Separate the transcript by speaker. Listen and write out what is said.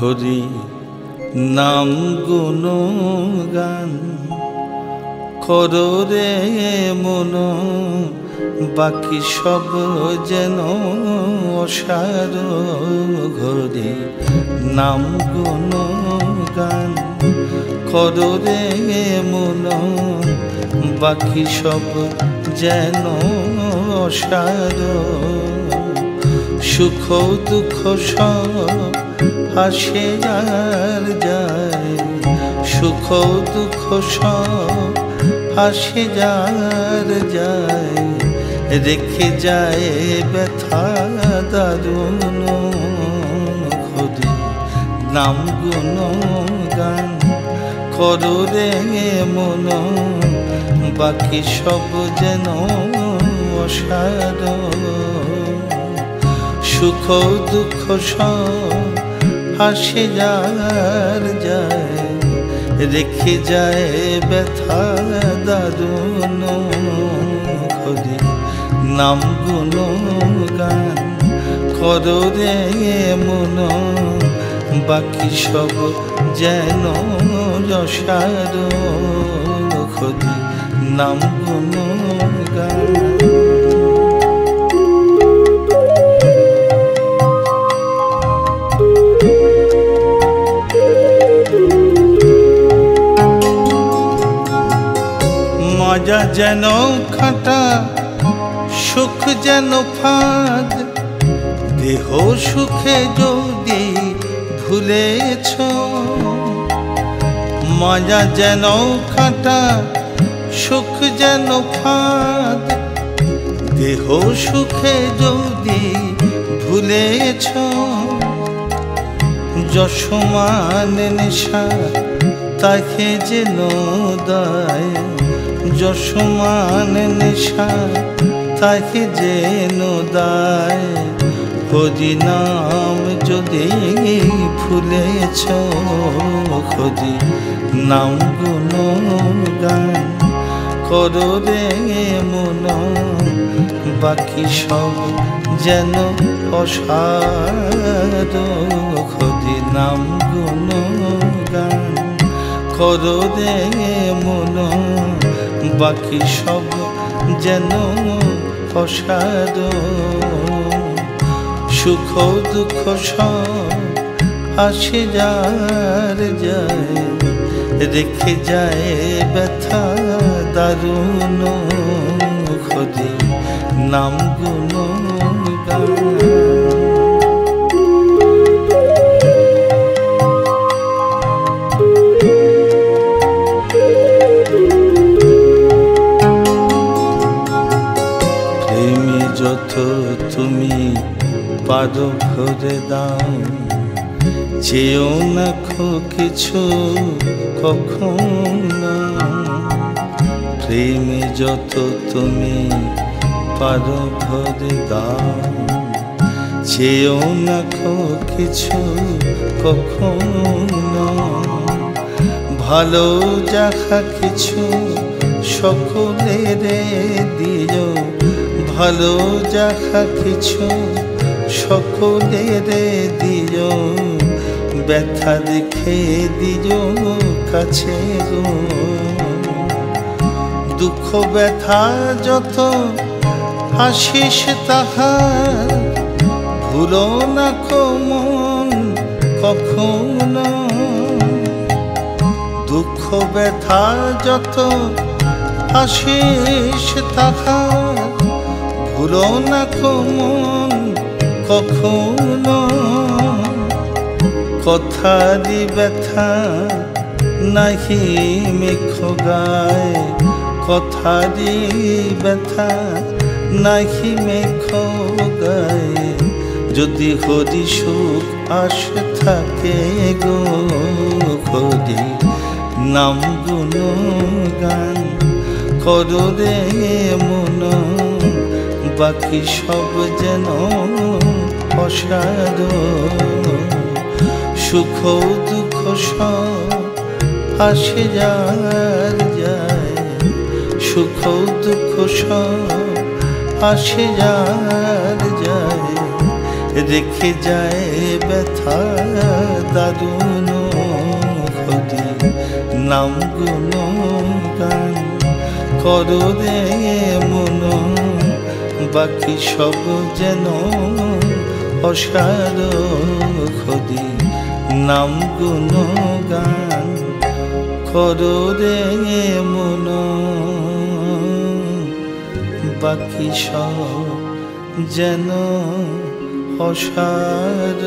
Speaker 1: হরি নাম গুণগান করো রে মন, বাকি সব যেন অসার। হরি নাম গুণগান করো রে মন, বাকি সব যেন অসার। সুখ দুঃখ সব আসে আর যায়, সুখ দুঃখ সব আসে আর যায়, রেখে যায় ব্যথা দারুণ। হরি নাম গুণগান করো রে মন, বাকি সব যেন অসার। সুখ দুঃখ সব আসে আর যায়, রেখে যায় ব্যথা দারুণ। হরি নাম গুণগান করো রে মন, বাকি সব যেন অসার। হরি নাম গুণগান। মজা যেন খাটা, সুখ যেন ফাঁদ, দেহ সুখে যদি ভুলেছ। মজা যেন খাটা, সুখ যেন ফাঁদ, দেহ সুখে যদি ভুলেছ। যশমান নেশা তাকে যেন দায়, যশমান নেশা তাকে যেন দায়। হরি নাম যদি ভুলেছ, হরি নাম গুণগান করো রে মন, বাকি সব যেন অসার। হরি নাম গুণগান করো রে মন, বাকি সব যেন অসার। সুখ দুঃখ সব আসে আর যায়, রেখে যায় ব্যথা দারুণ। হরি নাম গুণগান। যত তুমি পারো ভরে দাও, চেয়েও না কিছু কখনো। প্রেমে যত তুমি পারো ভরে দাও, চেয়েও না কিছু কখনো। ভালো যাহা কিছু সকলের দিও, ভালো যাহা কিছু সকলের দিও। ব্যথা দেখে দিও কাছে গো, দুঃখ ব্যথা যত হাসিস তাহার। ভুলো না মন কখনো, দুঃখ ব্যথা যত হাসিস তাহার। ভুলো না মন কখনো, কথারি ব্যথা নাহি মেঘ গায়, কথারি ব্যথা নাহি মেঘ গায়। যদি হরি সুখ আসে থাকে গো, হরি নাম গুণগান করো রে মন, বাকি সব যেন অসার। সুখ দুঃখ সব আসে আর যায়, সুখ দুঃখ সব আসে আর যায়, রেখে যায় ব্যথা দারুণ খোদি নাম গুণগান করো রে মন বাকি সব যেন অসার খোদি নাম গুণগান করো রে মন বাকি সব যেন অসার